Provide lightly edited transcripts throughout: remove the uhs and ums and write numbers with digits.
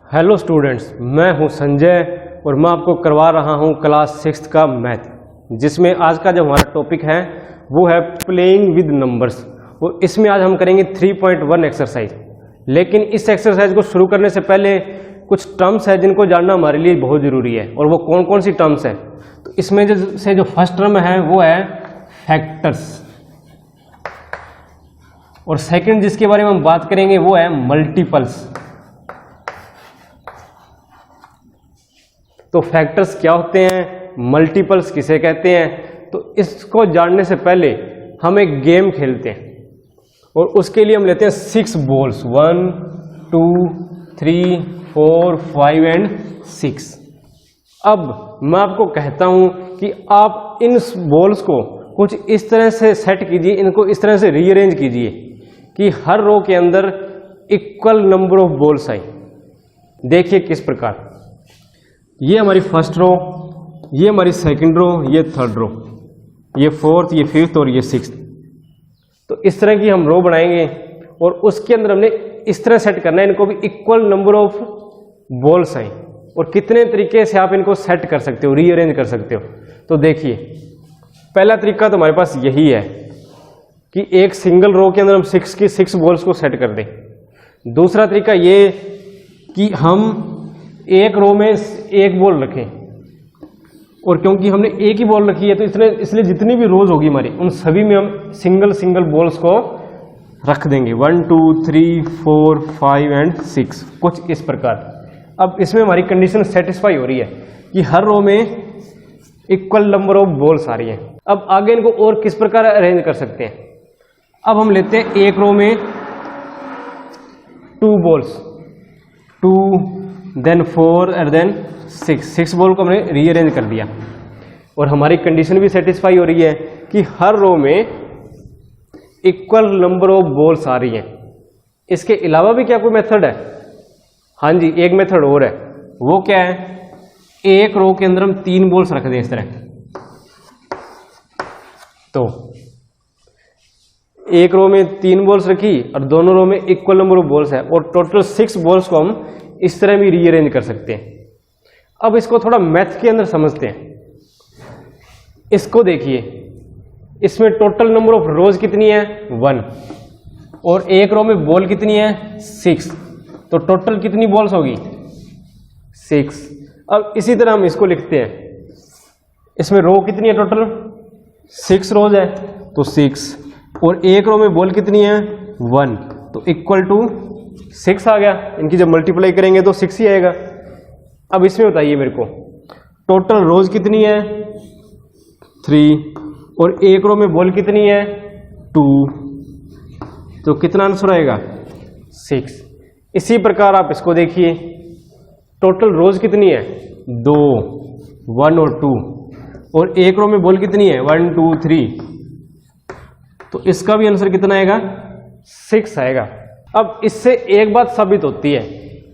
Hello students, मैं हूं संजय और मैं आपको करवा रहा हूं क्लास 6 का मैथ, जिसमें आज का जो हमारा टॉपिक है वो है प्लेइंग विद नंबर्स। और इसमें आज हम करेंगे 3.1 एक्सरसाइज। लेकिन इस एक्सरसाइज को शुरू करने से पहले कुछ टर्म्स है जिनको जानना हमारे लिए बहुत ज़रूरी है। और वो कौन कौन सी टर्म्स है? तो इसमें जो फर्स्ट टर्म है वो है फैक्टर्स, और सेकंड जिसके बारे में हम बात करेंगे वो है मल्टीपल्स। तो फैक्टर्स क्या होते हैं, मल्टीपल्स किसे कहते हैं, तो इसको जानने से पहले हम एक गेम खेलते हैं। और उसके लिए हम लेते हैं 6 बॉल्स, 1 2 3 4 5 एंड 6। अब मैं आपको कहता हूं कि आप इन बॉल्स को कुछ इस तरह से सेट कीजिए, इनको इस तरह से रीअरेंज कीजिए कि हर रो के अंदर इक्वल नंबर ऑफ बॉल्स आए। देखिए किस प्रकार, ये हमारी फर्स्ट रो, ये हमारी सेकंड रो, ये थर्ड रो, ये फोर्थ, ये फिफ्थ और ये सिक्स्थ। तो इस तरह की हम रो बनाएंगे और उसके अंदर हमने इस तरह सेट करना है, इनको भी इक्वल नंबर ऑफ बॉल्स आए। और कितने तरीके से आप इनको सेट कर सकते हो, रीअरेंज कर सकते हो। तो देखिए, पहला तरीका तो हमारे पास यही है कि एक सिंगल रो के अंदर हम 6 बॉल्स को सेट कर दें। दूसरा तरीका ये कि हम एक रो में एक बॉल रखें, और क्योंकि हमने एक ही बॉल रखी है तो इसलिए जितनी भी रोज होगी हमारी, उन सभी में हम सिंगल बॉल्स को रख देंगे, 1 2 3 4 5 एंड 6, कुछ इस प्रकार। अब इसमें हमारी कंडीशन सेटिस्फाई हो रही है कि हर रो में इक्वल नंबर ऑफ बॉल्स आ रही है। अब आगे इनको और किस प्रकार अरेंज कर सकते हैं। अब हम लेते हैं एक रो में 2 बॉल्स, 2 देन 4 और देन 6 बॉल को हमने रीअरेंज कर दिया। और हमारी कंडीशन भी सेटिस्फाई हो रही है कि हर रो में इक्वल नंबर ऑफ बॉल्स आ रही हैं। इसके अलावा भी क्या कोई मेथड है? हाँ जी, एक मेथड और है। वो क्या है? एक रो के अंदर हम 3 बॉल्स रख दें इस तरह। तो एक रो में 3 बॉल्स रखी और दोनों रो में इक्वल नंबर ऑफ बॉल्स है, और टोटल 6 बॉल्स को हम इस तरह भी रीअरेंज कर सकते हैं। अब इसको थोड़ा मैथ के अंदर समझते हैं। इसको देखिए, इसमें टोटल नंबर ऑफ रोज कितनी है? 1, और एक रो में बॉल कितनी है? 6। तो टोटल कितनी बॉल्स होगी? 6। अब इसी तरह हम इसको लिखते हैं, इसमें रो कितनी है? टोटल 6 रोज है तो 6, और एक रो में बॉल कितनी है? 1, तो इक्वल टू 6 आ गया। इनकी जब मल्टीप्लाई करेंगे तो 6 ही आएगा। अब इसमें बताइए मेरे को, टोटल रोज कितनी है? 3, और एक रो में बॉल कितनी है? 2, तो कितना आंसर आएगा? 6। इसी प्रकार आप इसको देखिए, टोटल रोज कितनी है? 2, 1 और 2, और एक रो में बॉल कितनी है? 1 2 3, तो इसका भी आंसर कितना आएगा? 6 आएगा। अब इससे एक बात साबित होती है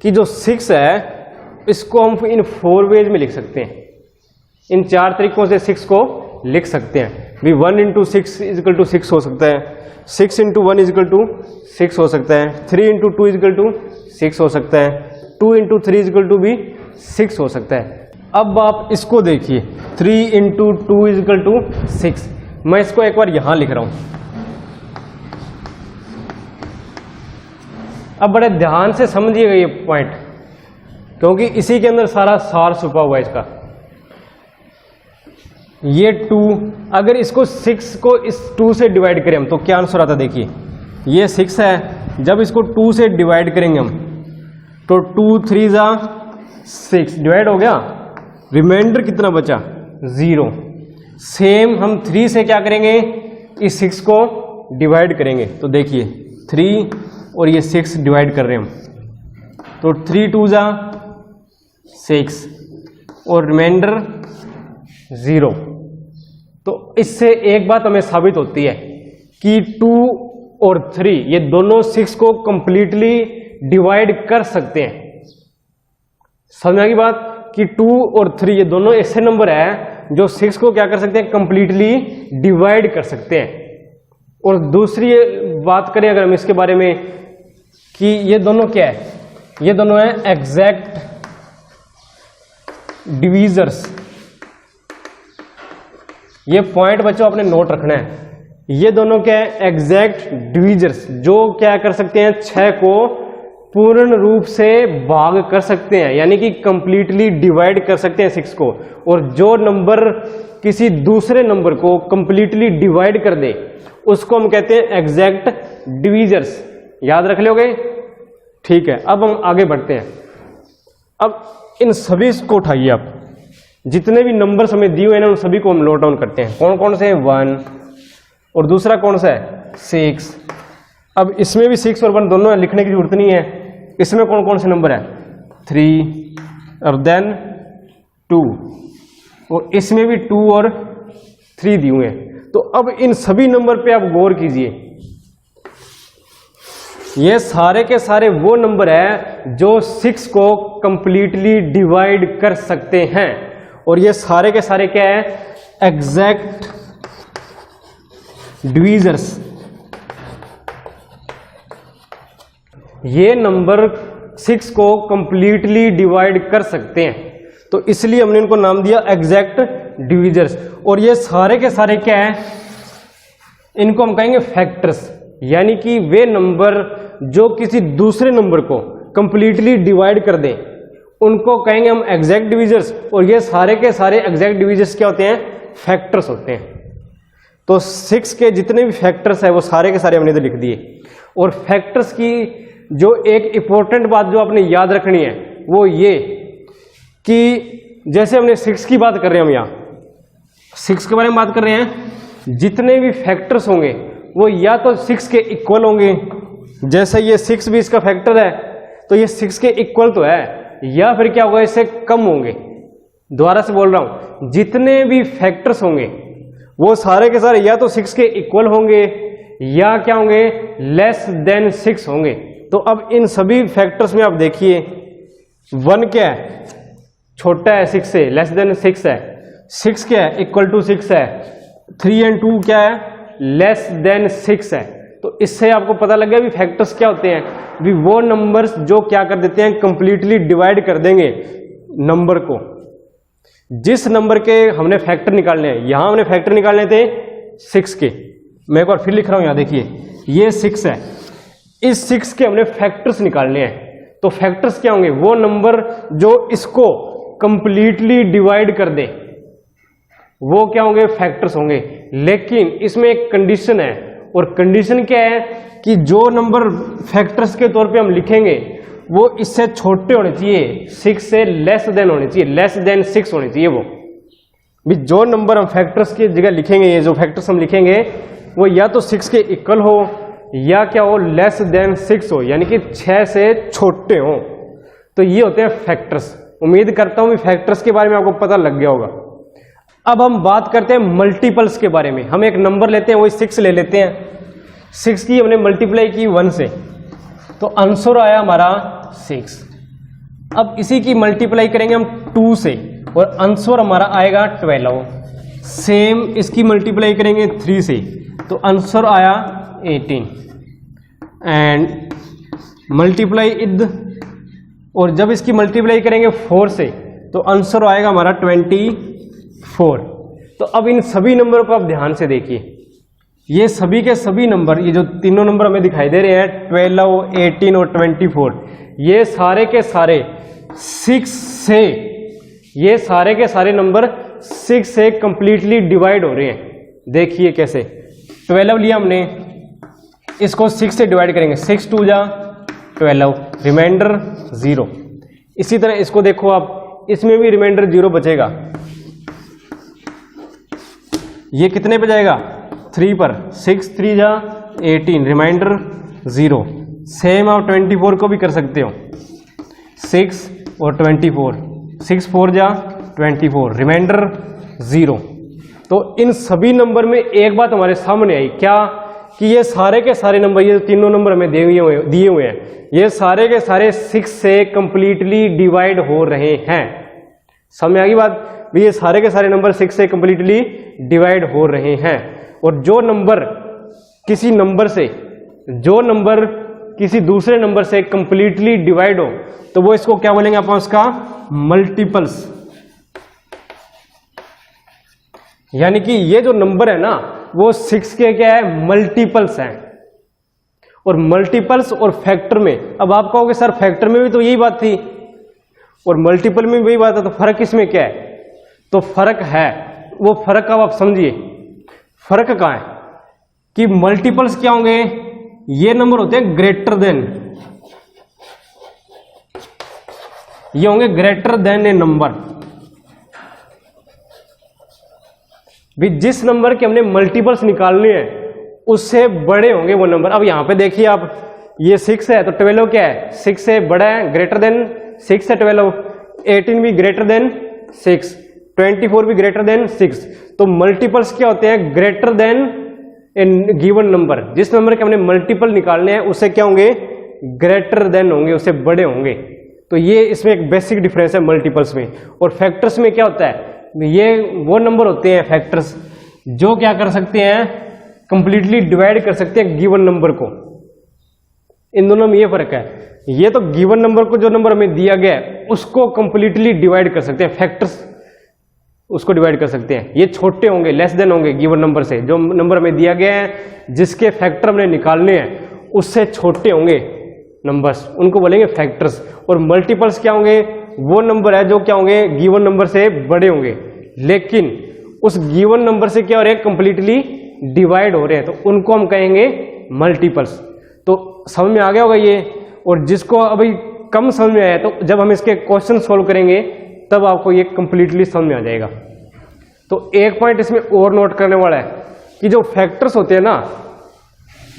कि जो 6 है इसको हम इन 4 वेज में लिख सकते हैं। इन 4 तरीकों से 6 को लिख सकते हैं। भी 1 × 6 = 6 हो सकता है, 6 × 1 = 6 हो सकता है, 3 × 2 = 6 हो सकता है, 2 × 3 = भी 6 हो सकता है। अब आप इसको देखिए, 3 × 2 = 6। मैं इसको एक बार यहां लिख रहा हूं। अब बड़े ध्यान से समझिएगा ये पॉइंट, क्योंकि इसी के अंदर सारा सार छुपा हुआ है इसका। ये 2, अगर इसको 6 को इस 2 से डिवाइड करें हम तो क्या आंसर आता है? देखिए, ये 6 है, जब इसको 2 से डिवाइड करेंगे हम तो 2 3 जा 6 डिवाइड हो गया, रिमाइंडर कितना बचा? 0। सेम हम 3 से क्या करेंगे? इस 6 को डिवाइड करेंगे। तो देखिए 3 और ये 6 डिवाइड कर रहे हैं हम, तो 3 2 जा 6 और रिमाइंडर 0। तो इससे एक बात हमें साबित होती है कि 2 और 3 ये दोनों 6 को कंप्लीटली डिवाइड कर सकते हैं। समझने की बात कि 2 और 3 ये दोनों ऐसे नंबर है जो 6 को क्या कर सकते हैं? कंप्लीटली डिवाइड कर सकते हैं। और दूसरी बात करें अगर हम इसके बारे में कि ये दोनों क्या है, ये दोनों है एग्जैक्ट डिवीजर्स। ये पॉइंट बच्चों आपने नोट रखना है। ये दोनों क्या है? एग्जैक्ट डिवीजर्स, जो क्या कर सकते हैं? 6 को पूर्ण रूप से भाग कर सकते हैं, यानी कि कंप्लीटली डिवाइड कर सकते हैं 6 को। और जो नंबर किसी दूसरे नंबर को कंप्लीटली डिवाइड कर दे उसको हम कहते हैं एग्जैक्ट डिवीजर्स। याद रख लोगे? ठीक है, अब हम आगे बढ़ते हैं। अब इन सभी को उठाइए आप, जितने भी नंबर्स हमें दिए हुए हैं ना उन सभी को हम नोट डाउन करते हैं। कौन कौन से हैं? 1 और दूसरा कौन सा है? 6। अब इसमें भी 6 और 1 दोनों है, लिखने की जरूरत नहीं है। इसमें कौन कौन से नंबर है? 3 और देन 2, और इसमें भी 2 और 3 दिए हुए हैं। तो अब इन सभी नंबर पे आप गौर कीजिए, ये सारे के सारे वो नंबर है जो 6 को कंप्लीटली डिवाइड कर सकते हैं, और ये सारे के सारे क्या है? एग्जैक्ट डिवीजर्स। ये नंबर 6 को कंप्लीटली डिवाइड कर सकते हैं, तो इसलिए हमने इनको नाम दिया एग्जैक्ट डिवीजर्स। और ये सारे के सारे क्या है? इनको हम कहेंगे फैक्टर्स, यानी कि वे नंबर जो किसी दूसरे नंबर को कंप्लीटली डिवाइड कर दें उनको कहेंगे हम एग्जैक्ट डिवीजर्स। और ये सारे के सारे एग्जैक्ट डिवीजर्स क्या होते हैं? फैक्टर्स होते हैं। तो 6 के जितने भी फैक्टर्स है वो सारे के सारे हमने तो लिख दिए। और फैक्टर्स की जो एक इंपॉर्टेंट बात जो आपने याद रखनी है वो ये कि जैसे हमने 6 की बात कर रहे हैं, हम यहाँ 6 के बारे में बात कर रहे हैं, जितने भी फैक्टर्स होंगे वो या तो 6 के इक्वल होंगे, जैसे ये 6 भी इसका फैक्टर है तो ये 6 के इक्वल तो है, या फिर क्या होगा? इससे कम होंगे। दोबारा से बोल रहा हूं, जितने भी फैक्टर्स होंगे वो सारे के सारे या तो 6 के इक्वल होंगे या क्या होंगे? लेस देन 6 होंगे। तो अब इन सभी फैक्टर्स में आप देखिए, 1 क्या है? छोटा है 6 से, लेस देन 6 है। 6 क्या है? इक्वल टू 6 है। 3 और 2 क्या है? लेस देन 6 है। तो इससे आपको पता लग गया भी फैक्टर्स क्या होते हैं। भी वो नंबर्स जो क्या कर देते हैं? कंप्लीटली डिवाइड कर देंगे नंबर को। जिस नंबर के हमने फैक्टर निकालने हैं, यहां हमने फैक्टर निकालने थे 6 के, मैं एक बार फिर लिख रहा हूं, यहां देखिए ये 6 है, इस 6 के हमने फैक्टर्स निकालने हैं। तो फैक्टर्स क्या होंगे? वो नंबर जो इसको कंप्लीटली डिवाइड कर दे वो क्या होंगे? फैक्टर्स होंगे। लेकिन इसमें एक कंडीशन है, और कंडीशन क्या है कि जो नंबर फैक्टर्स के तौर पे हम लिखेंगे वो इससे छोटे होने चाहिए, 6 से लेस देन होने चाहिए, लेस देन 6 होने चाहिए। वो भी जो नंबर हम फैक्टर्स की जगह लिखेंगे, ये जो फैक्टर्स हम लिखेंगे वो या तो 6 के इक्वल हो या क्या हो? लेस देन 6 हो, यानी कि 6 से छोटे हो। तो ये होते हैं फैक्टर्स। उम्मीद करता हूं कि फैक्टर्स के बारे में आपको पता लग गया होगा। अब हम बात करते हैं मल्टीपल्स के बारे में। हम एक नंबर लेते हैं, वही 6 ले लेते हैं। 6 की हमने मल्टीप्लाई की 1 से, तो आंसर आया हमारा 6। अब इसी की मल्टीप्लाई करेंगे हम 2 से, और आंसर हमारा आएगा 12। सेम इसकी मल्टीप्लाई करेंगे 3 से, तो आंसर आया 18। एंड मल्टीप्लाई इद, और जब इसकी मल्टीप्लाई करेंगे 4 से तो आंसर आएगा हमारा 24। तो अब इन सभी नंबरों को आप ध्यान से देखिए, ये सभी के सभी नंबर, ये जो तीनों नंबर हमें दिखाई दे रहे हैं 12, 18 और 24, ये सारे के सारे 6 से, ये सारे के सारे नंबर 6 से कंप्लीटली डिवाइड हो रहे हैं। देखिए कैसे, 12 लिया हमने, इसको 6 से डिवाइड करेंगे, 6 2 जा 12, रिमाइंडर 0। इसी तरह इसको देखो आप, इसमें भी रिमाइंडर 0 बचेगा। ये कितने पे जाएगा? 3 पर, 6 3 जा 18, रिमाइंडर 0। सेम आप 24 को भी कर सकते हो, 6 और 24, 6 4 जा 24, रिमाइंडर 0। तो इन सभी नंबर में एक बात हमारे सामने आई, क्या? कि ये सारे के सारे नंबर, ये तीनों नंबर हमें दिए हुए हैं, ये सारे के सारे 6 से कंप्लीटली डिवाइड हो रहे हैं। समझ आ गई बात? ये सारे के सारे नंबर 6 से कंप्लीटली डिवाइड हो रहे हैं। और जो नंबर किसी नंबर से, जो नंबर किसी दूसरे नंबर से कंप्लीटली डिवाइड हो तो वो इसको क्या बोलेंगे अपन, उसका मल्टीपल्स। यानी कि ये जो नंबर है ना वो 6 के क्या है, मल्टीपल्स हैं। और मल्टीपल्स और फैक्टर में, अब आप कहोगे सर फैक्टर में भी तो यही बात थी और मल्टीपल में भी वही बात है, तो फर्क इसमें क्या है? तो फर्क है, वो फर्क अब आप समझिए। फर्क कहाँ है कि मल्टीपल्स क्या होंगे, ये नंबर होते हैं ग्रेटर देन, ये होंगे ग्रेटर देन ए नंबर। भी जिस नंबर के हमने मल्टीपल्स निकालने हैं उससे बड़े होंगे वो नंबर। अब यहां पे देखिए आप, ये 6 है तो 12 क्या है, 6 से बड़ा है, ग्रेटर देन 6 है 12, 18 भी ग्रेटर देन 6, 24 भी ग्रेटर देन 6। तो मल्टीपल्स क्या होते हैं, ग्रेटर देन ए गिवन नंबर। जिस नंबर के हमने मल्टीपल निकालने हैं उससे क्या होंगे, ग्रेटर देन होंगे, उससे बड़े होंगे। तो ये इसमें एक बेसिक डिफरेंस है मल्टीपल्स में। और फैक्टर्स में क्या होता है, ये वो नंबर होते हैं फैक्टर्स जो क्या कर सकते हैं, कंप्लीटली डिवाइड कर सकते हैं गिवन नंबर को। इन दोनों में ये फर्क है, ये तो गिवन नंबर को, जो नंबर हमें दिया गया है उसको कंप्लीटली डिवाइड कर सकते हैं, फैक्टर्स उसको डिवाइड कर सकते हैं। ये छोटे होंगे, लेस देन होंगे गिवन नंबर से, जो नंबर हमें दिया गया है जिसके फैक्टर हमने निकालने हैं उससे छोटे होंगे नंबर्स, उनको बोलेंगे फैक्टर्स। और मल्टीपल्स क्या होंगे, वो नंबर है जो क्या होंगे, गिवन नंबर से बड़े होंगे, लेकिन उस गिवन नंबर से क्या हो रहे हैं, कंप्लीटली डिवाइड हो रहे हैं, तो उनको हम कहेंगे मल्टीपल्स। तो समझ में आ गया होगा ये। और जिसको अभी कम समझ में आया तो जब हम इसके क्वेश्चन सॉल्व करेंगे तब आपको ये कंप्लीटली समझ में आ जाएगा। तो एक पॉइंट इसमें और नोट करने वाला है कि जो फैक्टर्स होते हैं ना,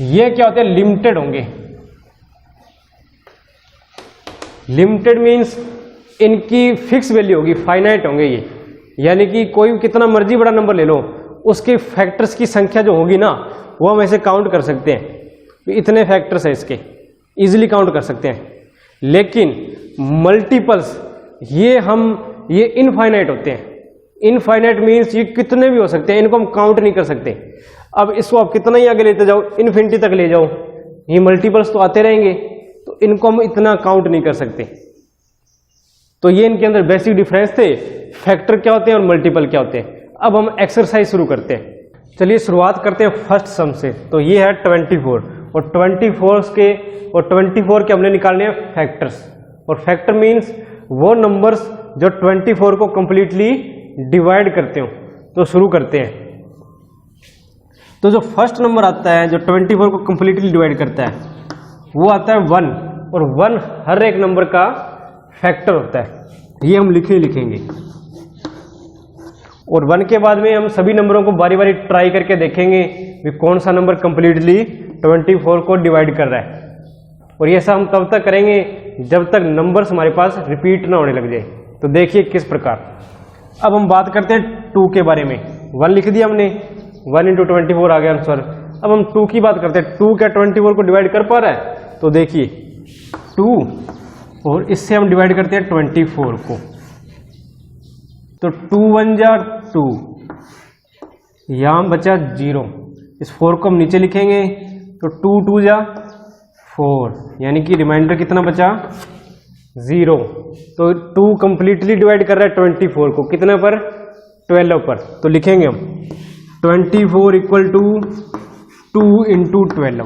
ये क्या होते हैं, लिमिटेड होंगे। लिमिटेड मीन्स इनकी फिक्स वैल्यू होगी, फाइनाइट होंगे ये। यानी कि कोई कितना मर्जी बड़ा नंबर ले लो, उसके फैक्टर्स की संख्या जो होगी ना वो हम ऐसे काउंट कर सकते हैं, इतने फैक्टर्स है इसके, इजीली काउंट कर सकते हैं। लेकिन मल्टीपल्स ये इनफाइनाइट होते हैं। इनफाइनाइट मीन्स ये कितने भी हो सकते हैं, इनको हम काउंट नहीं कर सकते। अब इसको आप कितना ही आगे लेते जाओ, इन्फिनिटी तक ले जाओ, ये मल्टीपल्स तो आते रहेंगे, तो इनको हम इतना काउंट नहीं कर सकते। तो ये इनके अंदर बेसिक डिफरेंस थे, फैक्टर क्या होते हैं और मल्टीपल क्या होते हैं। अब हम एक्सरसाइज शुरू करते हैं। चलिए शुरुआत करते हैं फर्स्ट सम से। तो ये है 24 और 24 के हमने निकालने हैं फैक्टर्स। और फैक्टर मीन्स वो नंबर्स जो 24 को कंप्लीटली डिवाइड करते हो। तो शुरू करते हैं। तो जो फर्स्ट नंबर आता है जो 24 को कंप्लीटली डिवाइड करता है वो आता है 1, और 1 हर एक नंबर का फैक्टर होता है। ये हम लिखेंगे। और 1 के बाद में हम सभी नंबरों को बारी बारी ट्राई करके देखेंगे कि कौन सा नंबर कंप्लीटली 24 को डिवाइड कर रहा है। और ये सब हम तब तक करेंगे जब तक नंबर्स हमारे पास रिपीट ना होने लग जाए। तो देखिए किस प्रकार। अब हम बात करते हैं 2 के बारे में। 1 लिख दिया हमने, 1 × 24 आ गया आंसर। अब हम 2 की बात करते हैं। 2 क्या 24 को डिवाइड कर पा रहा है? तो देखिए 2 और इससे हम डिवाइड करते हैं 24 को। तो 2 1 जा 2, यहां बचा 0। इस 4 को हम नीचे लिखेंगे तो 2 2 जा 4, यानी कि रिमाइंडर कितना बचा 0। तो 2 कंप्लीटली डिवाइड कर रहा है 24 को, कितने पर 12 पर। तो लिखेंगे हम 24 = 2 × 12।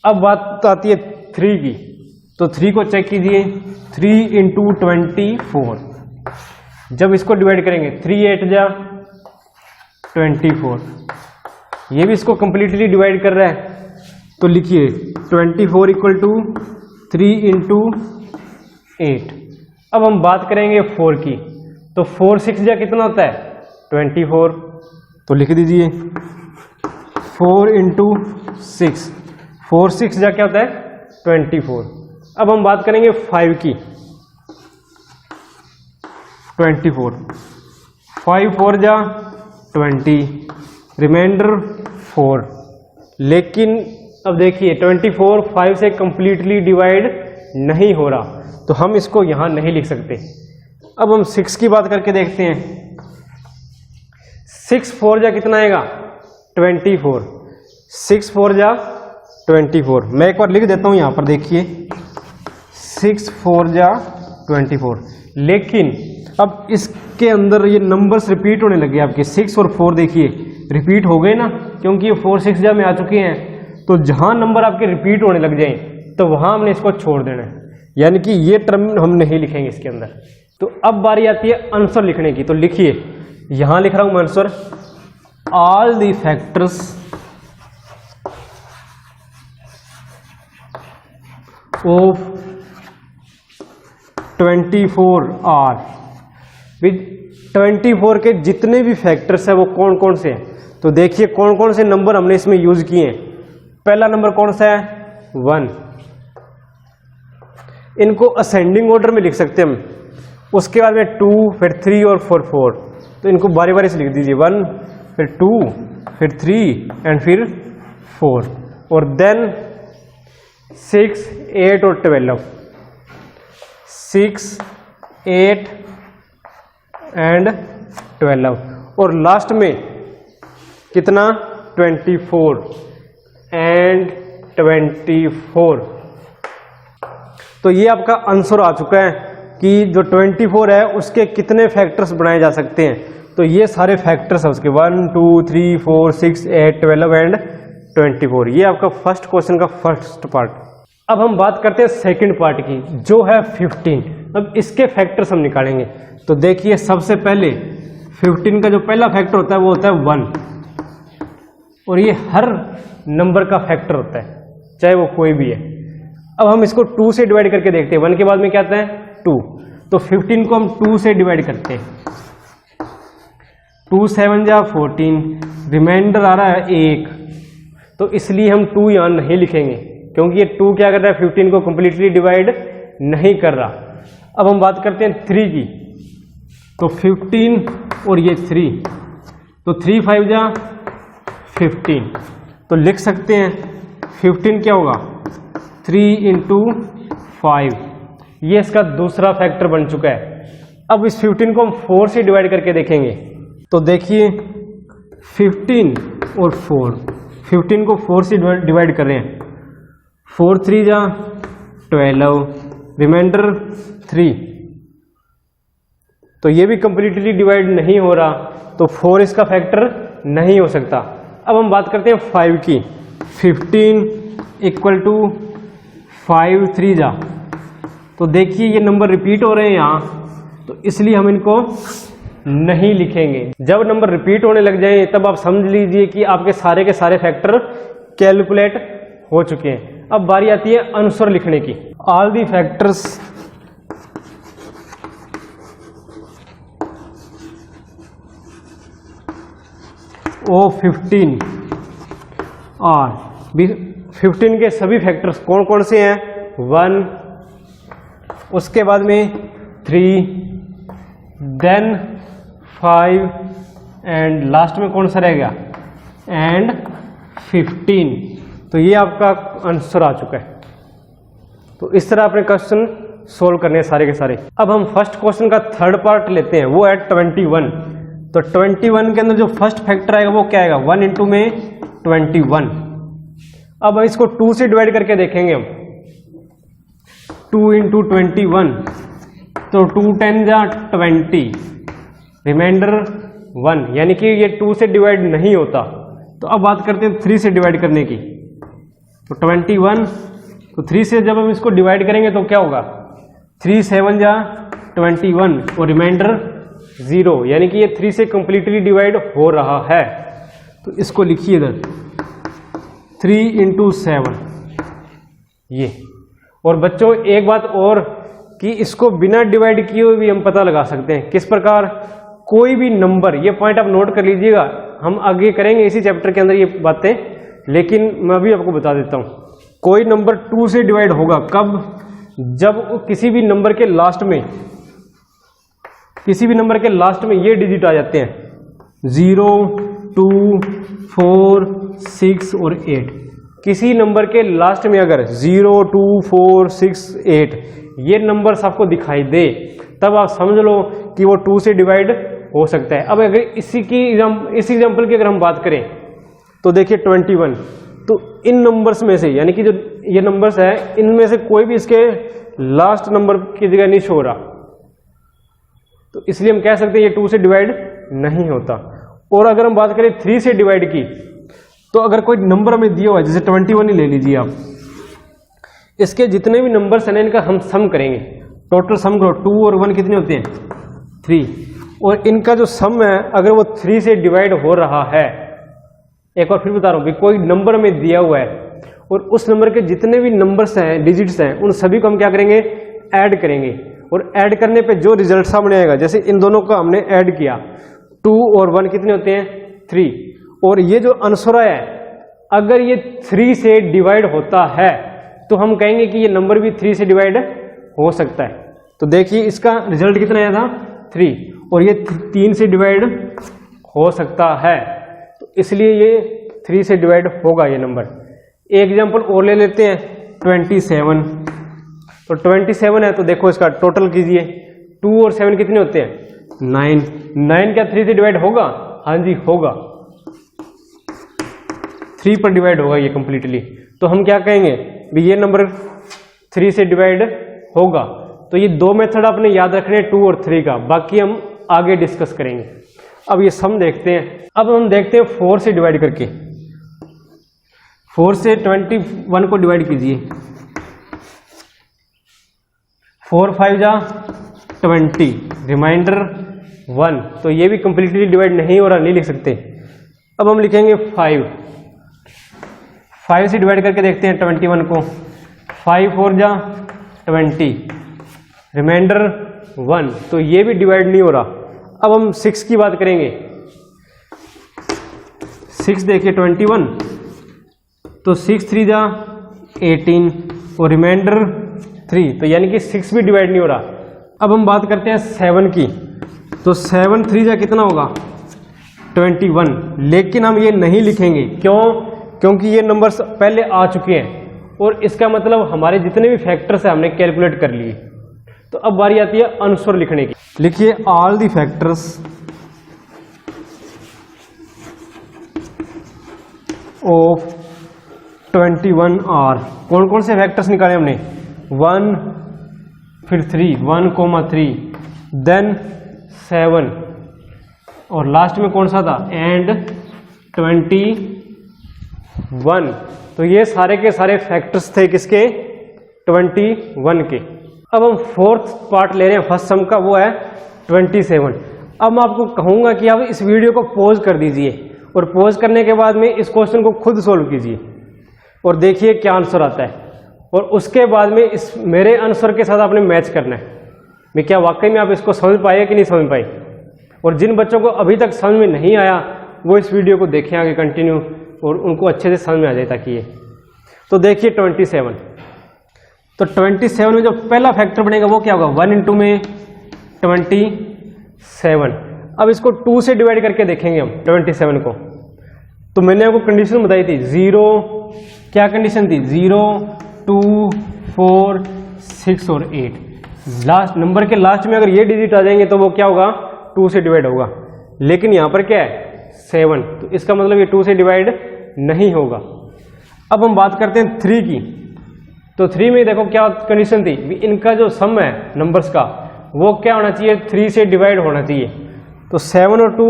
अब बात आती है 3 की। तो 3 को चेक कीजिए, 3 × 24। जब इसको डिवाइड करेंगे 3 8 जा 24, ये भी इसको कंप्लीटली डिवाइड कर रहा है। तो लिखिए 24 = 3 × 8। अब हम बात करेंगे 4 की। तो 4 6 जा कितना होता है 24। तो लिख दीजिए 4 × 6, 4 6 जा क्या होता है 24। अब हम बात करेंगे 5 की। 24, 5 4 जा 20, रिमाइंडर 4। लेकिन अब देखिए 24 5 से कंप्लीटली डिवाइड नहीं हो रहा, तो हम इसको यहां नहीं लिख सकते। अब हम 6 की बात करके देखते हैं। 6 4 जा कितना आएगा 24, 6 4 जा 24। मैं एक बार लिख देता हूँ यहाँ पर, देखिए 6 4 जा 24। लेकिन अब इसके अंदर ये नंबर्स रिपीट होने लगे आपके, 6 और 4 देखिए रिपीट हो गए ना, क्योंकि ये 4 6 जा में आ चुके हैं। तो जहाँ नंबर आपके रिपीट होने लग जाएं तो वहाँ हमने इसको छोड़ देना है, यानी कि ये टर्म हम नहीं लिखेंगे इसके अंदर। तो अब बारी आती है आंसर लिखने की। तो लिखिए, यहाँ लिख रहा हूँ मैं answer, all the factors of 24 are, with 24 के जितने भी फैक्टर्स है वो कौन कौन से हैं। तो देखिए कौन कौन से नंबर हमने इसमें यूज किए हैं। पहला नंबर कौन सा है, 1। इनको असेंडिंग ऑर्डर में लिख सकते हैं हम। उसके बाद में 2, फिर 3 और 4। तो इनको बारी बारी से लिख दीजिए, 1 फिर 2 फिर 3 एंड फिर 4, और देन 6 8 और 12, 6 8 एंड 12, और लास्ट में कितना, 24 एंड 24। तो ये आपका आंसर आ चुका है कि जो 24 है उसके कितने फैक्टर्स बनाए जा सकते हैं। तो ये सारे फैक्टर्स है उसके, 1 2 3 4 6 8 12 एंड 24। ये आपका फर्स्ट क्वेश्चन का फर्स्ट पार्ट। अब हम बात करते हैं सेकंड पार्ट की, जो है 15। अब इसके फैक्टर्स हम निकालेंगे। तो देखिए सबसे पहले 15 का जो पहला फैक्टर होता है वो होता है 1, और ये हर नंबर का फैक्टर होता है, चाहे वो कोई भी है। अब हम इसको 2 से डिवाइड करके देखते हैं। 1 के बाद में क्या आता है, 2। तो 15 को हम 2 से डिवाइड करते हैं, 2 7 जा 14, रिमाइंडर आ रहा है 1। तो इसलिए हम 2 यहाँ नहीं लिखेंगे, क्योंकि ये 2 क्या कर रहा है, 15 को कंप्लीटली डिवाइड नहीं कर रहा। अब हम बात करते हैं 3 की। तो 15 और ये 3, तो 3 5 जा 15। तो लिख सकते हैं 15 क्या होगा, 3 इंटू 5। ये इसका दूसरा फैक्टर बन चुका है। अब इस 15 को हम 4 से डिवाइड करके देखेंगे। तो देखिए 15 और 4, 15 को 4 से डिवाइड कर रहे हैं, 4 3 जा 12, रिमाइंडर 3। तो ये भी कंप्लीटली डिवाइड नहीं हो रहा, तो 4 इसका फैक्टर नहीं हो सकता। अब हम बात करते हैं 5 की। 15 इक्वल टू 5 3 जा, तो देखिए ये नंबर रिपीट हो रहे हैं यहाँ, तो इसलिए हम इनको नहीं लिखेंगे। जब नंबर रिपीट होने लग जाए तब आप समझ लीजिए कि आपके सारे के सारे फैक्टर कैलकुलेट हो चुके हैं। अब बारी आती है आंसर लिखने की। ऑल दी फैक्टर्स ऑफ 15 और 15 के सभी फैक्टर्स कौन कौन से हैं, 1, उसके बाद में 3, देन 5 एंड लास्ट में कौन सा रहेगा, एंड 15। तो ये आपका आंसर आ चुका है। तो इस तरह अपने क्वेश्चन सोल्व करने हैं सारे के सारे। अब हम फर्स्ट क्वेश्चन का थर्ड पार्ट लेते हैं, वो है 21। तो 21 के अंदर जो फर्स्ट फैक्टर आएगा वो क्या आएगा, 1 इंटू में 21। अब इसको 2 से डिवाइड करके देखेंगे हम, 2 इंटू 21, तो 2 10 जा 20, रिमाइंडर 1, यानी कि ये 2 से डिवाइड नहीं होता। तो अब बात करते हैं 3 से डिवाइड करने की। तो 21, तो 3 से जब हम इसको डिवाइड करेंगे तो क्या होगा, 3 7 जा 21 और रिमाइंडर 0, यानी कि ये 3 से कंप्लीटली डिवाइड हो रहा है। तो इसको लिखिए इधर 3 इंटू 7 ये। और बच्चों एक बात और कि इसको बिना डिवाइड किए हुए भी हम पता लगा सकते हैं। किस प्रकार, कोई भी नंबर, ये पॉइंट आप नोट कर लीजिएगा, हम आगे करेंगे इसी चैप्टर के अंदर ये बातें, लेकिन मैं भी आपको बता देता हूँ। कोई नंबर 2 से डिवाइड होगा कब, जब किसी भी नंबर के लास्ट में ये डिजिट आ जाते हैं, 0 2 4 6 और 8। किसी नंबर के लास्ट में अगर 0 2 4 6 8 ये नंबर्स आपको दिखाई दे, तब आप समझ लो कि वो 2 से डिवाइड हो सकता है। अब अगर इस एग्जाम्पल की अगर हम बात करें तो देखिए 21, तो इन नंबर्स में से, यानी कि जो ये नंबर्स है, इनमें से कोई भी इसके लास्ट नंबर की जगह नहीं शो हो रहा, तो इसलिए हम कह सकते हैं ये 2 से डिवाइड नहीं होता। और अगर हम बात करें 3 से डिवाइड की, तो अगर कोई नंबर हमें दिया हुआ है, जैसे 21 ही ले लीजिए आप, इसके जितने भी नंबर्स हैं इनका हम सम करेंगे, टोटल सम करो, 2 और 1 कितने होते हैं 3, और इनका जो सम है अगर वो 3 से डिवाइड हो रहा है, एक बार फिर बता रहा हूँ, कोई नंबर हमें दिया हुआ है और उस नंबर के जितने भी नंबर्स हैं, डिजिट्स हैं, उन सभी को हम क्या करेंगे, ऐड करेंगे, और ऐड करने पे जो रिजल्ट सामने आएगा, जैसे इन दोनों को हमने ऐड किया, 2 और 1 कितने होते हैं 3, और ये जो आंसर है अगर ये 3 से डिवाइड होता है तो हम कहेंगे कि ये नंबर भी 3 से डिवाइड हो सकता है। तो देखिए इसका रिजल्ट कितना आया था 3, और ये 3 से डिवाइड हो सकता है, तो इसलिए ये 3 से डिवाइड होगा ये नंबर। एक एग्जांपल और ले लेते हैं 27, तो 27 है तो देखो इसका टोटल कीजिए, 2 और 7 कितने होते हैं 9, 9 क्या 3 से डिवाइड होगा, हाँ जी होगा, 3 पर डिवाइड होगा ये कंप्लीटली। तो हम क्या कहेंगे भी ये नंबर 3 से डिवाइड होगा। तो ये 2 मेथड आपने याद रखने 2 और 3 का, बाकी हम आगे डिस्कस करेंगे। अब ये सम देखते हैं। अब हम देखते हैं 4 से डिवाइड करके, 4 से 21 को डिवाइड कीजिए, 4 5 जा 20, रिमाइंडर 1, तो ये भी कंप्लीटली डिवाइड नहीं हो रहा, नहीं लिख सकते। अब हम लिखेंगे 5 से डिवाइड करके देखते हैं 21 को, 5 4 जा 20, रिमाइंडर 1, तो ये भी डिवाइड नहीं हो रहा। अब हम 6 की बात करेंगे, 6 देखिए 21, तो 6 3 जा 18 और रिमाइंडर 3, तो यानी कि 6 भी डिवाइड नहीं हो रहा। अब हम बात करते हैं 7 की, तो 7 3 जा कितना होगा 21, लेकिन हम ये नहीं लिखेंगे, क्यों, क्योंकि ये नंबर्स पहले आ चुके हैं और इसका मतलब हमारे जितने भी फैक्टर्स हैं हमने कैलकुलेट कर लिए। तो अब बारी आती है आंसर लिखने की। लिखिए all the factors of 21 are, कौन कौन से फैक्टर्स निकाले हमने, 1 फिर 3, 1,3 देन 7 और लास्ट में कौन सा था एंड 21, तो ये सारे के सारे फैक्टर्स थे किसके 21 के। अब हम 4th पार्ट ले रहे हैं फर्स्ट सम का, वो है 27। अब मैं आपको कहूंगा कि आप इस वीडियो को पॉज कर दीजिए और पॉज करने के बाद में इस क्वेश्चन को खुद सोल्व कीजिए और देखिए क्या आंसर आता है, और उसके बाद में इस मेरे आंसर के साथ आपने मैच करना है मैं क्या वाकई में आप इसको समझ पाए कि नहीं समझ पाए। और जिन बच्चों को अभी तक समझ में नहीं आया वो इस वीडियो को देखें आगे कंटिन्यू, और उनको अच्छे से समझ में आ जाए ताकि ये। तो देखिए 27, तो 27 में जो पहला फैक्टर बनेगा वो क्या होगा, 1 इंटू में 27। अब इसको 2 से डिवाइड करके देखेंगे हम 27 को। तो मैंने आपको कंडीशन बताई थी 0, क्या कंडीशन थी 0 2 4 6 और 8, लास्ट नंबर के लास्ट में अगर ये डिजिट आ जाएंगे तो वो क्या होगा 2 से डिवाइड होगा, लेकिन यहाँ पर क्या है 7, तो इसका मतलब ये 2 से डिवाइड नहीं होगा। अब हम बात करते हैं 3 की, तो 3 में देखो क्या कंडीशन थी, इनका जो सम है नंबर्स का वो क्या होना चाहिए 3 से डिवाइड होना चाहिए। तो 7 और 2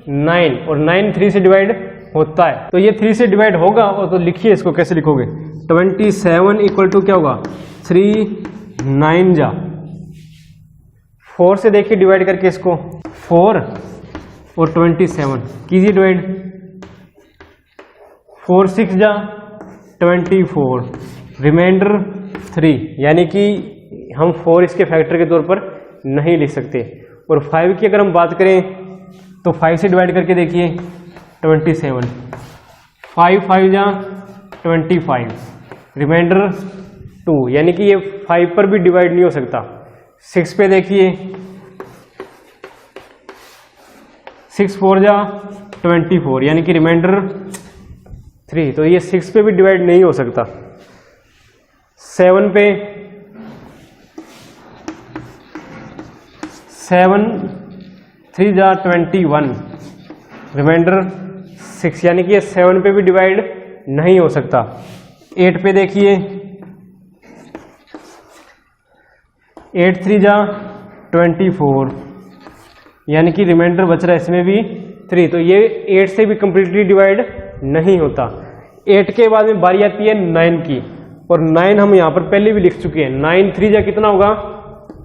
9, और 9 3 से डिवाइड होता है, तो ये 3 से डिवाइड होगा। और तो लिखिए इसको कैसे लिखोगे, 27 इक्वल टू क्या होगा 3 9 जा 4 से देखिए डिवाइड करके इसको, 4 और 27 कीजिए डिवाइड, 4 6 जा 24, रिमाइंडर 3, यानी कि हम 4 इसके फैक्टर के तौर पर नहीं लिख सकते। और 5 की अगर हम बात करें तो 5 से डिवाइड करके देखिए 27, 5 5 जा 25, रिमाइंडर 2, यानी कि ये 5 पर भी डिवाइड नहीं हो सकता। 6 पे देखिए 6 4 जा 24, यानी कि रिमाइंडर 3, तो ये 6 पे भी डिवाइड नहीं हो सकता। 7 पे 7 3 जा 21, रिमाइंडर 6, यानी कि ये 7 पे भी डिवाइड नहीं हो सकता। 8 पे देखिए 8 3 जा 24, यानी कि रिमाइंडर बच रहा है इसमें भी 3, तो ये 8 से भी कंप्लीटली डिवाइड नहीं होता। 8 के बाद में बारी आती है 9 की, और 9 हम यहाँ पर पहले भी लिख चुके हैं। 9 3 जा कितना होगा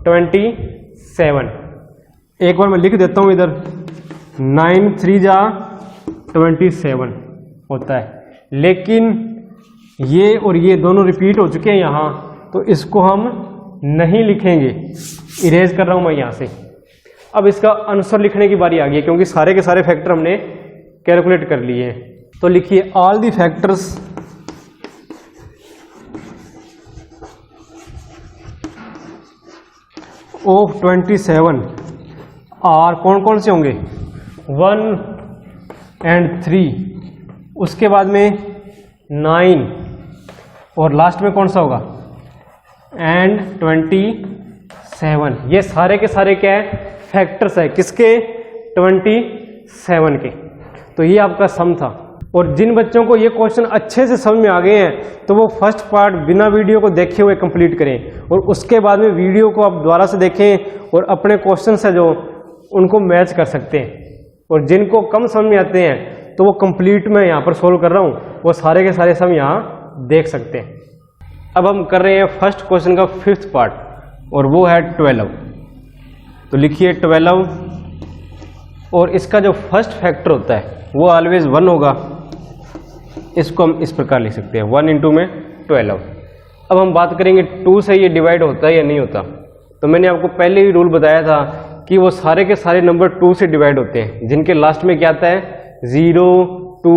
27। एक बार मैं लिख देता हूँ इधर, 9 3 जा 27 होता है, लेकिन ये और ये दोनों रिपीट हो चुके हैं यहाँ, तो इसको हम नहीं लिखेंगे, इरेज कर रहा हूँ मैं यहाँ से। अब इसका आंसर लिखने की बारी आ गई है, क्योंकि सारे के सारे फैक्टर हमने कैलकुलेट कर लिए हैं। तो लिखिए all the factors of 27 are, कौन कौन से होंगे 1 and 3, उसके बाद में 9, और लास्ट में कौन सा होगा and 27। ये सारे के सारे क्या है फैक्टर्स है, किसके 27 के। तो ये आपका सम था। और जिन बच्चों को ये क्वेश्चन अच्छे से समझ में आ गए हैं, तो वो फर्स्ट पार्ट बिना वीडियो को देखे हुए कंप्लीट करें, और उसके बाद में वीडियो को आप दोबारा से देखें और अपने क्वेश्चन है जो उनको मैच कर सकते हैं। और जिनको कम समझ में आते हैं तो वो कंप्लीट मैं यहाँ पर सोल्व कर रहा हूँ, वो सारे के सारे सम यहाँ देख सकते हैं। अब हम कर रहे हैं फर्स्ट क्वेश्चन का 5th पार्ट, और वो है 12। तो लिखिए 12, और इसका जो फर्स्ट फैक्टर होता है वो ऑलवेज 1 होगा। इसको हम इस प्रकार लिख सकते हैं 1 इंटू में 12। अब हम बात करेंगे 2 से ये डिवाइड होता है या नहीं होता। तो मैंने आपको पहले ही रूल बताया था कि वो सारे के सारे नंबर 2 से डिवाइड होते हैं, जिनके लास्ट में क्या आता है 0 2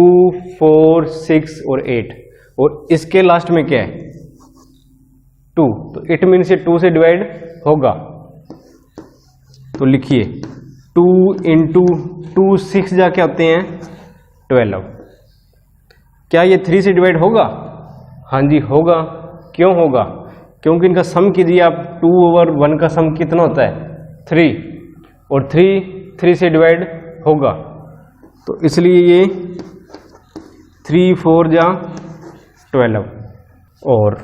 4 6 और 8, और इसके लास्ट में क्या है 2, तो इट मीन्स ये 2 से डिवाइड होगा। तो लिखिए 2 इंटू 2 6 जा क्या होते हैं 12। क्या ये 3 से डिवाइड होगा? हाँ जी होगा। क्यों होगा? क्योंकि इनका सम कीजिए आप, 2 over 1 का सम कितना होता है 3, और 3 से डिवाइड होगा, तो इसलिए ये 3 4 जा 12, और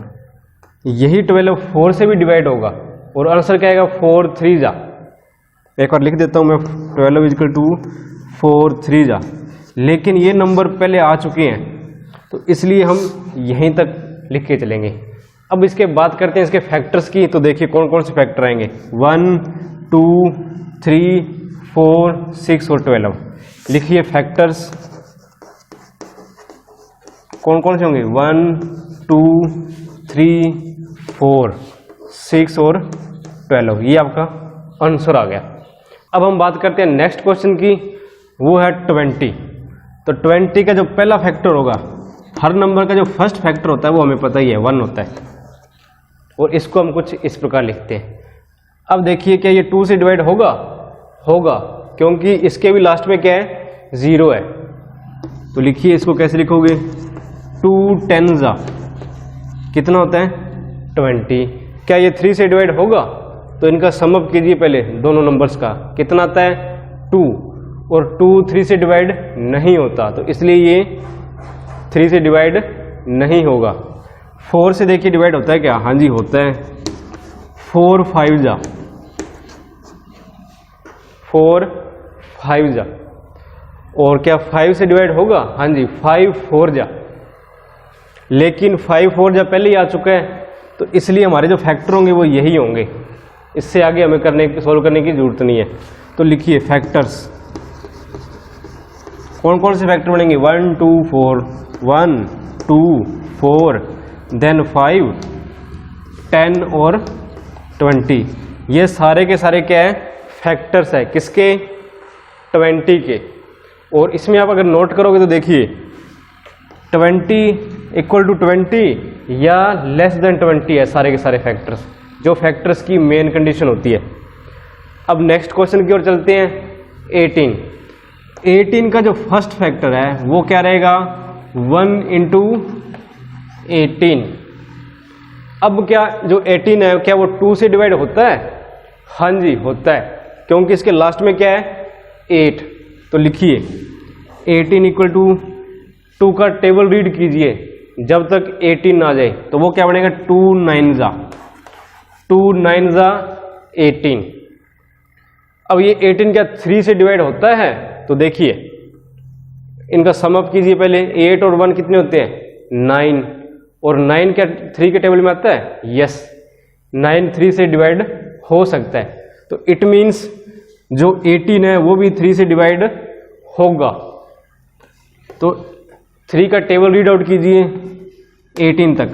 यही 12 4 से भी डिवाइड होगा, और आंसर क्या आएगा 4 3 जा। एक बार लिख देता हूं मैं 12 इक्वल टू 4 3 जा, लेकिन ये नंबर पहले आ चुके हैं, तो इसलिए हम यहीं तक लिख के चलेंगे। अब इसके बात करते हैं इसके फैक्टर्स की। तो देखिए कौन कौन से फैक्टर आएंगे 1 2 3 4 6 और 12। लिखिए फैक्टर्स कौन कौन से होंगे 1 2 3 4 6 और 12। ये आपका आंसर आ गया। अब हम बात करते हैं नेक्स्ट क्वेश्चन की, वो है 20। तो 20 का जो पहला फैक्टर होगा, हर नंबर का जो फर्स्ट फैक्टर होता है वो हमें पता ही है 1 होता है, और इसको हम कुछ इस प्रकार लिखते हैं। अब देखिए क्या ये 2 से डिवाइड होगा? होगा, क्योंकि इसके भी लास्ट में क्या है 0 है। तो लिखिए इसको कैसे लिखोगे 2 10 जा कितना होता है 20। क्या ये 3 से डिवाइड होगा? तो इनका सम अप कीजिए पहले दोनों नंबर्स का, कितना आता है 2, और 2 3 से डिवाइड नहीं होता, तो इसलिए ये 3 से डिवाइड नहीं होगा। 4 से देखिए डिवाइड होता है क्या? हाँ जी होता है 4 5 जा 4 5 जा। और क्या 5 से डिवाइड होगा? हाँ जी 5 4 जा, लेकिन 5 4 जा पहले ही आ चुका है, तो इसलिए हमारे जो फैक्टर होंगे वो यही होंगे। इससे आगे हमें सोल्व करने की जरूरत नहीं है। तो लिखिए फैक्टर्स कौन कौन से फैक्टर बनेंगे 1 2 4 1 2 4 देन 5 10 और 20। ये सारे के सारे क्या है फैक्टर्स है, किसके 20 के। और इसमें आप अगर नोट करोगे तो देखिए 20 इक्वल टू 20 या लेस देन 20 है सारे के सारे फैक्टर्स, जो फैक्टर्स की मेन कंडीशन होती है। अब नेक्स्ट क्वेश्चन की ओर चलते हैं 18। 18 का जो फर्स्ट फैक्टर है वो क्या रहेगा 1 इंटू 18। अब क्या जो 18 है क्या वो 2 से डिवाइड होता है? हाँ जी होता है, क्योंकि इसके लास्ट में क्या है 8। तो लिखिए 18 इक्वल टू 2 का टेबल रीड कीजिए जब तक 18 आ जाए, तो वो क्या बनेगा 2 9 जा 18। अब ये 18 क्या 3 से डिवाइड होता है? तो देखिए इनका सम अप कीजिए पहले। 8 और 1 कितने होते हैं? 9, और 9 क्या 3 के टेबल में आता है? यस, 9 3 से डिवाइड हो सकता है, तो इट मीन्स जो 18 है वो भी 3 से डिवाइड होगा। तो 3 का टेबल रीड आउट कीजिए 18 तक।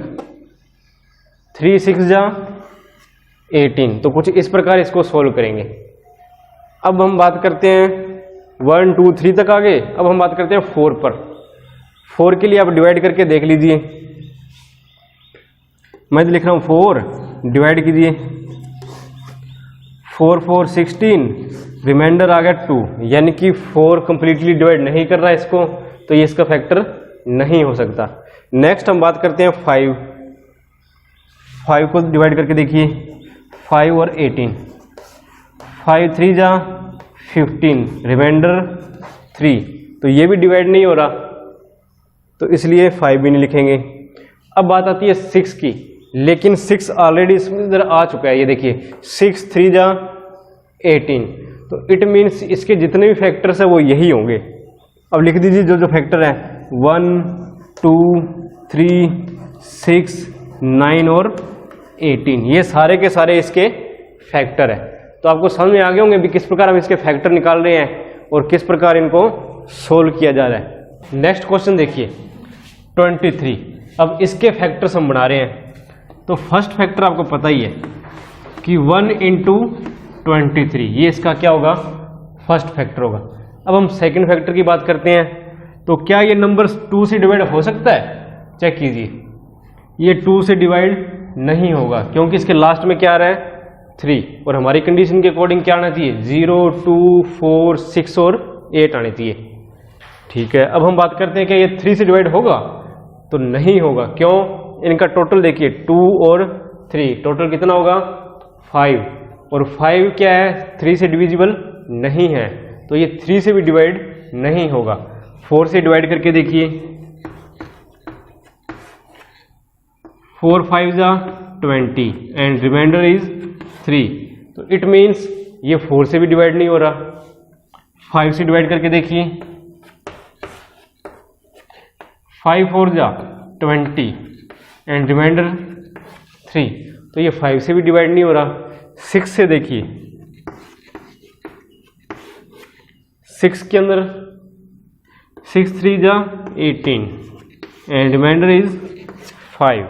3 6 जा 18, तो कुछ इस प्रकार इसको सोल्व करेंगे। अब हम बात करते हैं 1 2 3 तक आ गए। अब हम बात करते हैं 4 पर। 4 के लिए आप डिवाइड करके देख लीजिए। मैं लिख रहा हूं 4 डिवाइड कीजिए। 4 4 16, रिमाइंडर आ गया 2, यानी कि 4 कंप्लीटली डिवाइड नहीं कर रहा है इसको, तो ये इसका फैक्टर नहीं हो सकता। नेक्स्ट हम बात करते हैं 5 को डिवाइड करके देखिए। 5 और 18, 5 3 जा 15, रिमाइंडर 3, तो ये भी डिवाइड नहीं हो रहा, तो इसलिए 5 भी नहीं लिखेंगे। अब बात आती है 6 की, लेकिन 6 ऑलरेडी इसमें इधर आ चुका है। ये देखिए 6 3 जा 18, तो इट मीन्स इसके जितने भी फैक्टर्स हैं वो यही होंगे। अब लिख दीजिए जो जो फैक्टर है 1 2 3 6 9 और 18, ये सारे के सारे इसके फैक्टर है। तो आपको समझ में आ गए होंगे भी किस प्रकार हम इसके फैक्टर निकाल रहे हैं और किस प्रकार इनको सोल्व किया जा रहा है। नेक्स्ट क्वेश्चन देखिए 23। अब इसके फैक्टर्स हम बना रहे हैं। तो फर्स्ट फैक्टर आपको पता ही है कि 1 इंटू 23, ये इसका क्या होगा? फर्स्ट फैक्टर होगा। अब हम सेकंड फैक्टर की बात करते हैं। तो क्या ये नंबर 2 से डिवाइड हो सकता है? चेक कीजिए, ये 2 से डिवाइड नहीं होगा, क्योंकि इसके लास्ट में क्या आ रहा है? 3, और हमारी कंडीशन के अकॉर्डिंग क्या आना चाहिए? 0 2 4 6 और 8 आने चाहिए। ठीक है, अब हम बात करते हैं क्या ये 3 से डिवाइड होगा? तो नहीं होगा। क्यों? इनका टोटल देखिए 2 और 3, टोटल कितना होगा? 5, और 5 क्या है? 3 से डिविजिबल नहीं है, तो ये 3 से भी डिवाइड नहीं होगा। 4 से डिवाइड करके देखिए, 4 5 जा 20 एंड रिमाइंडर इज 3, तो इट मीन्स ये 4 से भी डिवाइड नहीं हो रहा। 5 से डिवाइड करके देखिए, 5 4 जा 20 एंड रिमाइंडर 3, तो ये 5 से भी डिवाइड नहीं हो रहा। 6 से देखिए, 6 के अंदर 6 3 जा 18 एंड रिमाइंडर इज 5,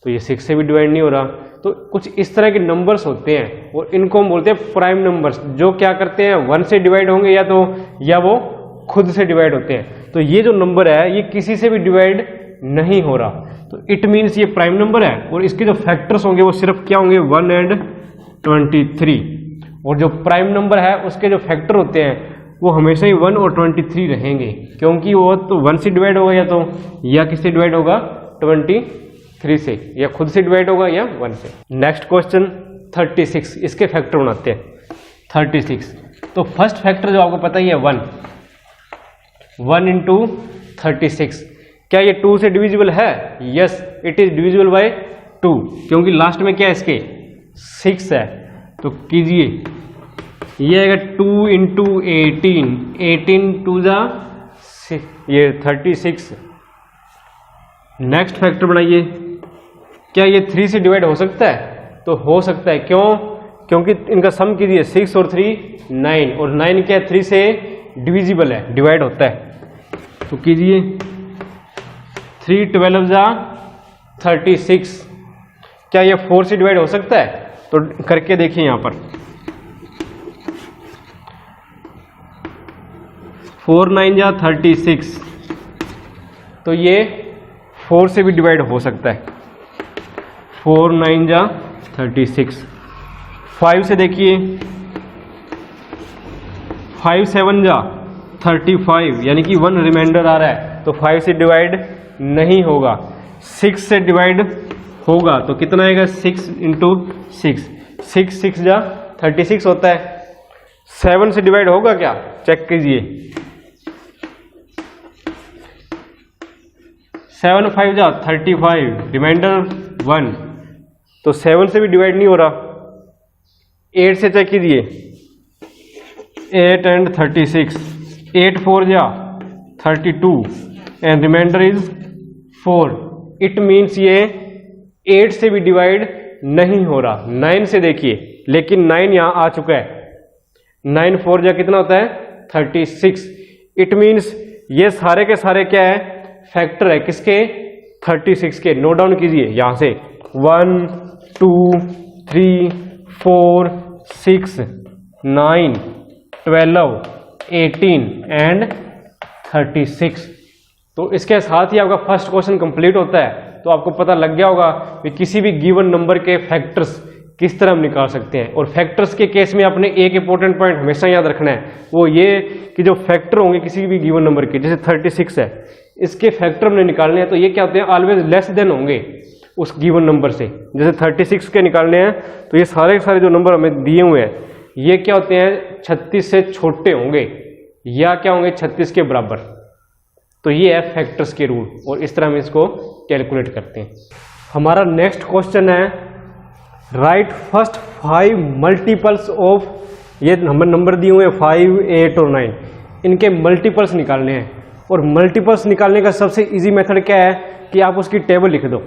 तो ये 6 से भी डिवाइड नहीं हो रहा। तो कुछ इस तरह के नंबर्स होते हैं और इनको हम बोलते हैं प्राइम नंबर्स, जो क्या करते हैं 1 से डिवाइड होंगे या वो खुद से डिवाइड होते हैं। तो ये जो नंबर है ये किसी से भी डिवाइड नहीं हो रहा, तो इट मीन्स ये प्राइम नंबर है और इसके जो फैक्टर्स होंगे वो सिर्फ क्या होंगे? 1 एंड 23। और जो प्राइम नंबर है उसके जो फैक्टर होते हैं वो हमेशा ही 1 और 23 रहेंगे, क्योंकि वो तो 1 से डिवाइड होगा या किससे डिवाइड होगा? 23 से, या खुद से डिवाइड होगा या 1 से। नेक्स्ट क्वेश्चन 36, इसके फैक्टर बनाते हैं। 36, तो फर्स्ट फैक्टर जो आपको पता ही है 1 इंटू 36, क्या ये 2 से डिविजिबल है? Yes, it is divisible by 2, क्योंकि लास्ट में क्या है इसके? 6 है। तो कीजिए, ये आएगा 2 इंटू 18 2 जा 6, ये 36। नेक्स्ट फैक्टर बनाइए, क्या ये 3 से डिवाइड हो सकता है? तो हो सकता है। क्यों? क्योंकि इनका सम कीजिए, 6 और 3 9, और 9 क्या है? 3 से डिविजिबल है, डिवाइड होता है। तो कीजिए, 3 12 जा 36, क्या ये 4 से डिवाइड हो सकता है? तो करके देखिए यहां पर, 4 9 जा 36, तो ये 4 से भी डिवाइड हो सकता है। 4 9 जा 36। 5 से देखिए, 5 7 जा 35, यानी कि 1 रिमाइंडर आ रहा है, तो 5 से डिवाइड नहीं होगा। 6 से डिवाइड होगा, तो कितना आएगा? 6 इंटू 6, 6 जा 36 होता है। 7 से डिवाइड होगा क्या? चेक कीजिए, 7 5 जा 35, रिमाइंडर 1, तो 7 से भी डिवाइड नहीं हो रहा। 8 से चेक कीजिए, 8 and 36, 8 4 जा 32 and reminder is 4। It means ये 8 से भी डिवाइड नहीं हो रहा। 9 से देखिए, लेकिन 9 यहां आ चुका है। 9 4 जा कितना होता है 36। इट मीन्स ये सारे के सारे क्या है, फैक्टर है किसके, 36 के। नोट डाउन कीजिए यहां से, 1 2 3 4 6 9 12 18 एंड 36। तो इसके साथ ही आपका फर्स्ट क्वेश्चन कंप्लीट होता है। तो आपको पता लग गया होगा कि किसी भी गिवन नंबर के फैक्टर्स किस तरह हम निकाल सकते हैं। और फैक्टर्स के केस में आपने एक इंपॉर्टेंट पॉइंट हमेशा याद रखना है, वो ये कि जो फैक्टर होंगे किसी भी गिवन नंबर के, जैसे 36 है, इसके फैक्टर हमने निकालने हैं तो ये क्या होते हैं, ऑलवेज लेस देन होंगे उस गिवन नंबर से। जैसे 36 के निकालने हैं तो ये सारे के सारे जो नंबर हमें दिए हुए हैं ये क्या होते हैं, 36 से छोटे होंगे या क्या होंगे, 36 के बराबर। तो ये है फैक्टर्स के रूल, और इस तरह हम इसको कैलकुलेट करते हैं। हमारा नेक्स्ट क्वेश्चन है, राइट फर्स्ट 5 मल्टीपल्स ऑफ, ये नंबर दिए हुए हैं 5 8 और 9, इनके मल्टीपल्स निकालने हैं। और मल्टीपल्स निकालने का सबसे इजी मेथड क्या है कि आप उसकी टेबल लिख दो,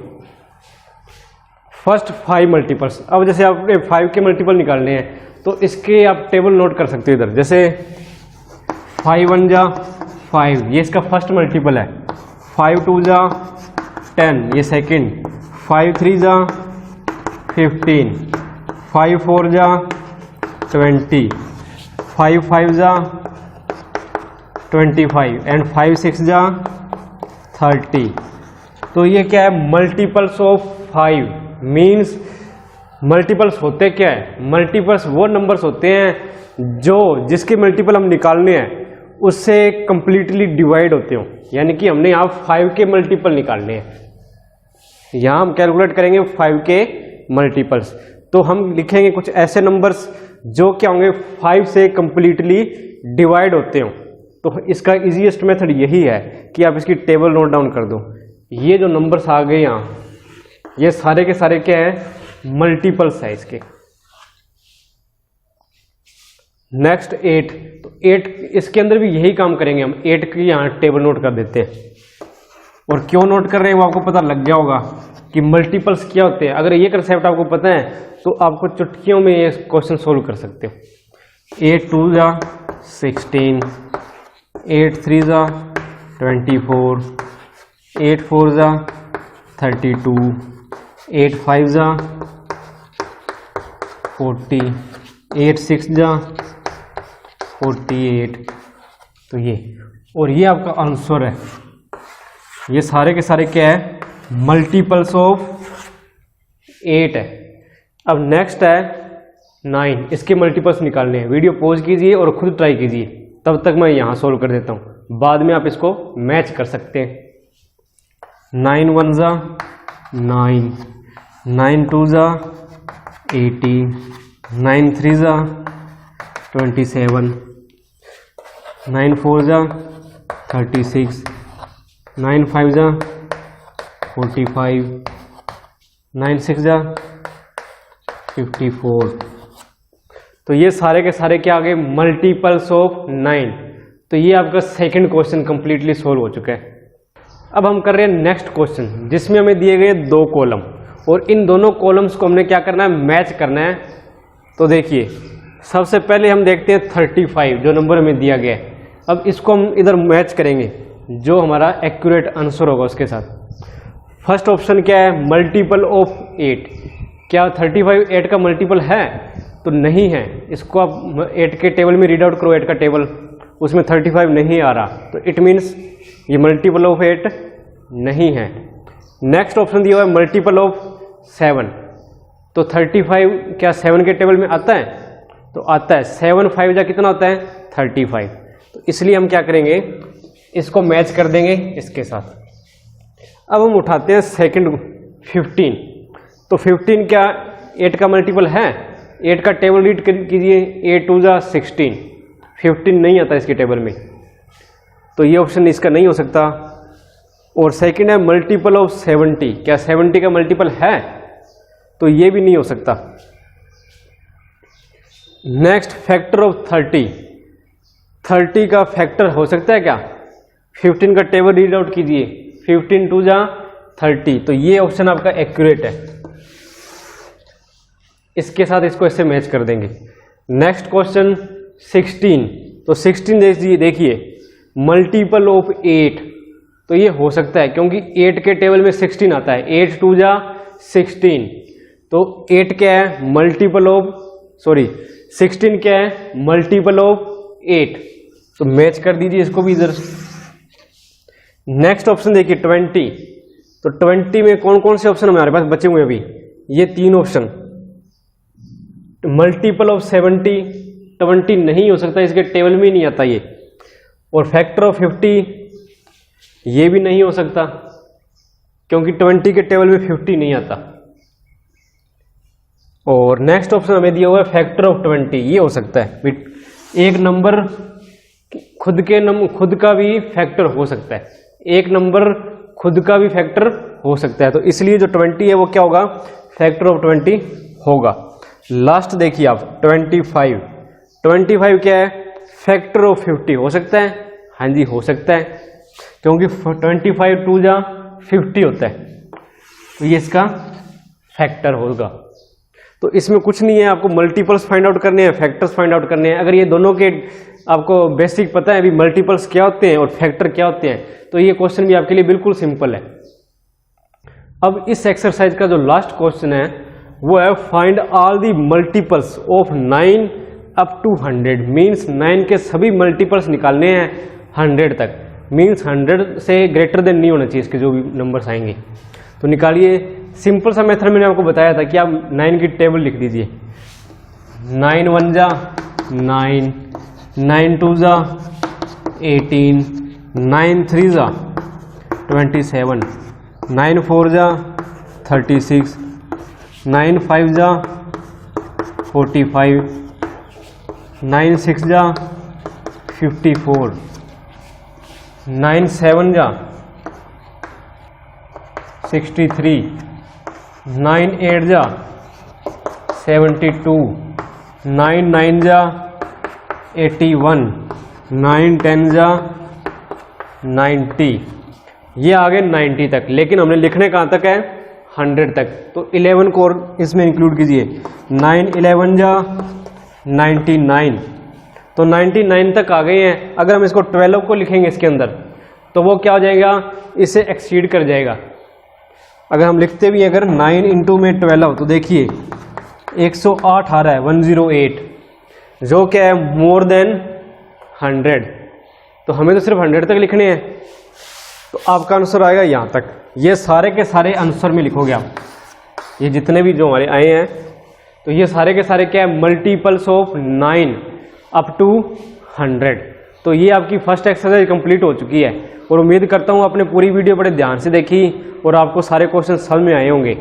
फर्स्ट 5 मल्टीपल्स। अब जैसे आपने 5 के मल्टीपल निकालने हैं तो इसके आप टेबल नोट कर सकते हो इधर। जैसे 5 1 जा 5, ये इसका फर्स्ट मल्टीपल है। 5 2 जा 10, ये सेकंड। 5 3 जा 15, 5 4 जा 20, 5 5 जा 25 एंड 5 6 जा 30। तो ये क्या है, मल्टीपल्स ऑफ 5। मीन्स मल्टीपल्स होते क्या है, मल्टीपल्स वो नंबर्स होते हैं जो जिसके मल्टीपल हम निकालने हैं उससे कंप्लीटली डिवाइड होते हो। यानी कि हमने यहाँ 5 के मल्टीपल निकालने हैं। यहाँ हम कैलकुलेट करेंगे 5 के मल्टीपल्स, तो हम लिखेंगे कुछ ऐसे नंबर्स जो क्या होंगे 5 से कंप्लीटली डिवाइड होते हो। तो इसका इजीएस्ट मेथड यही है कि आप इसकी टेबल नोट डाउन कर दो। ये जो नंबर्स आ गए यहाँ, ये सारे के सारे क्या है, मल्टीपल्स है इसके। नेक्स्ट 8, तो 8 इसके अंदर भी यही काम करेंगे हम। 8 की यहाँ टेबल नोट कर देते हैं। और क्यों नोट कर रहे हैं वो आपको पता लग गया होगा कि मल्टीपल्स क्या होते हैं। अगर ये कंसेप्ट आपको पता है तो आपको चुटकियों में ये क्वेश्चन सोल्व कर सकते हो। 8 2 जा 16, 8 3 जा 24, 8 4 जा 32, 8 5 जा 40, 8 6 जा 48। तो ये, और ये आपका आंसर है। ये सारे के सारे क्या है, मल्टीपल्स ऑफ 8 है। अब नेक्स्ट है 9, इसके मल्टीपल्स निकालने हैं। वीडियो पॉज कीजिए और खुद ट्राई कीजिए, तब तक मैं यहाँ सोल्व कर देता हूँ, बाद में आप इसको मैच कर सकते हैं। 9 1 जा 9, 9 2 जा 18, 9 3 जा 27, 9 4 जा 36, 9 5 जा 45, 9 6 जा 54। तो ये सारे के सारे क्या आ गए, मल्टीपल्स ऑफ 9। तो ये आपका सेकंड क्वेश्चन कंप्लीटली सोल्व हो चुका है। अब हम कर रहे हैं नेक्स्ट क्वेश्चन, जिसमें हमें दिए गए 2 कॉलम, और इन दोनों कॉलम्स को हमने क्या करना है, मैच करना है। तो देखिए, सबसे पहले हम देखते हैं 35 जो नंबर हमें दिया गया है। अब इसको हम इधर मैच करेंगे, जो हमारा एक्यूरेट आंसर होगा उसके साथ। फर्स्ट ऑप्शन क्या है, मल्टीपल ऑफ 8। क्या 35 8 का मल्टीपल है? तो नहीं है। इसको आप 8 के टेबल में रीड आउट करो, 8 का टेबल, उसमें 35 नहीं आ रहा, तो इट मीन्स ये मल्टीपल ऑफ 8 नहीं है। नेक्स्ट ऑप्शन दिया हुआ है मल्टीपल ऑफ 7। तो 35 क्या 7 के टेबल में आता है? तो आता है। 7 5 जा कितना होता है, 35। तो इसलिए हम क्या करेंगे, इसको मैच कर देंगे इसके साथ। अब हम उठाते हैं सेकंड 15। तो 15 क्या 8 का मल्टीपल है? 8 का टेबल रीड कीजिए, 8 2 जा 16, 15 नहीं आता इसके टेबल में, तो ये ऑप्शन इसका नहीं हो सकता। और सेकंड है मल्टीपल ऑफ 70, क्या 70 का मल्टीपल है? तो ये भी नहीं हो सकता। नेक्स्ट फैक्टर ऑफ 30, 30 का फैक्टर हो सकता है क्या? 15 का टेबल रीड आउट कीजिए, 15 2 जा 30, तो ये ऑप्शन आपका एक्यूरेट है। इसके साथ इसको ऐसे मैच कर देंगे। नेक्स्ट क्वेश्चन 16, तो 16 देखिए मल्टीपल ऑफ 8, तो ये हो सकता है क्योंकि 8 के टेबल में 16 आता है, 8 2 जा 16, तो 8 क्या है? मल्टीपल ऑफ 16 क्या है? मल्टीपल ऑफ 8, तो मैच कर दीजिए इसको भी इधर। नेक्स्ट ऑप्शन देखिए 20, तो 20 में कौन कौन से ऑप्शन हमारे पास बचे हुए अभी? ये 3 ऑप्शन। मल्टीपल ऑफ 70, 20 नहीं हो सकता, इसके टेबल में ही नहीं आता ये। और फैक्टर ऑफ 50, ये भी नहीं हो सकता क्योंकि 20 के टेबल में 50 नहीं आता। और नेक्स्ट ऑप्शन हमें दिया हुआ है फैक्टर ऑफ 20, ये हो सकता है। एक नंबर खुद का भी फैक्टर हो सकता है, एक नंबर खुद का भी फैक्टर हो सकता है, तो इसलिए जो 20 है वो क्या होगा? फैक्टर ऑफ 20 होगा। लास्ट देखिए आप 25, 25 क्या है? फैक्टर ऑफ 50 हो सकता है? हाँ जी हो सकता है, क्योंकि 25 2 जा 50 होता है, तो ये इसका फैक्टर होगा। तो इसमें कुछ नहीं है, आपको मल्टीपल्स फाइंड आउट करने हैं, फैक्टर्स फाइंड आउट करने हैं। अगर ये दोनों के आपको बेसिक पता है अभी मल्टीपल्स क्या होते हैं और फैक्टर क्या होते हैं, तो ये क्वेश्चन भी आपके लिए बिल्कुल सिंपल है। अब इस एक्सरसाइज का जो लास्ट क्वेश्चन है वो है find all the multiples of 9 up to 100, means 9 के सभी मल्टीपल्स निकालने हैं 100 तक, मीन्स 100 से ग्रेटर देन नहीं होना चाहिए इसके जो भी नंबर्स आएंगे। तो निकालिए। सिंपल सा मेथड मैंने आपको बताया था कि आप 9 की टेबल लिख दीजिए। 9 1 जा 9, 9 2 जा 18, 9 3 जा 27, 9 4 जा 36, 9 5 जा 45, 9 6 जा 54, 9 7 जा 63, 9 8 जा 72, 9 9 जा 81, 9 10 जा 90, ये आ गए 90 तक, लेकिन हमने लिखने कहाँ तक है? 100 तक। तो 11 को और इसमें इंक्लूड कीजिए। 9 11 जा 99, तो 99 तक आ गए हैं। अगर हम इसको 12 को लिखेंगे इसके अंदर तो वो क्या हो जाएगा? इसे एक्सीड कर जाएगा। अगर हम लिखते भी अगर 9 इंटू में 12, तो देखिए 108 आ रहा है, 108, जो क्या है? More than 100। तो हमें तो सिर्फ 100 तक लिखने हैं, तो आपका आंसर आएगा यहाँ तक। ये सारे के सारे आंसर में लिखोगे आप, ये जितने भी जो हमारे आए हैं, तो ये सारे के सारे क्या है? Multiples of 9 up to 100। तो ये आपकी फर्स्ट एक्सरसाइज कंप्लीट हो चुकी है, और उम्मीद करता हूँ आपने पूरी वीडियो बड़े ध्यान से देखी और आपको सारे क्वेश्चन समझ में आए होंगे।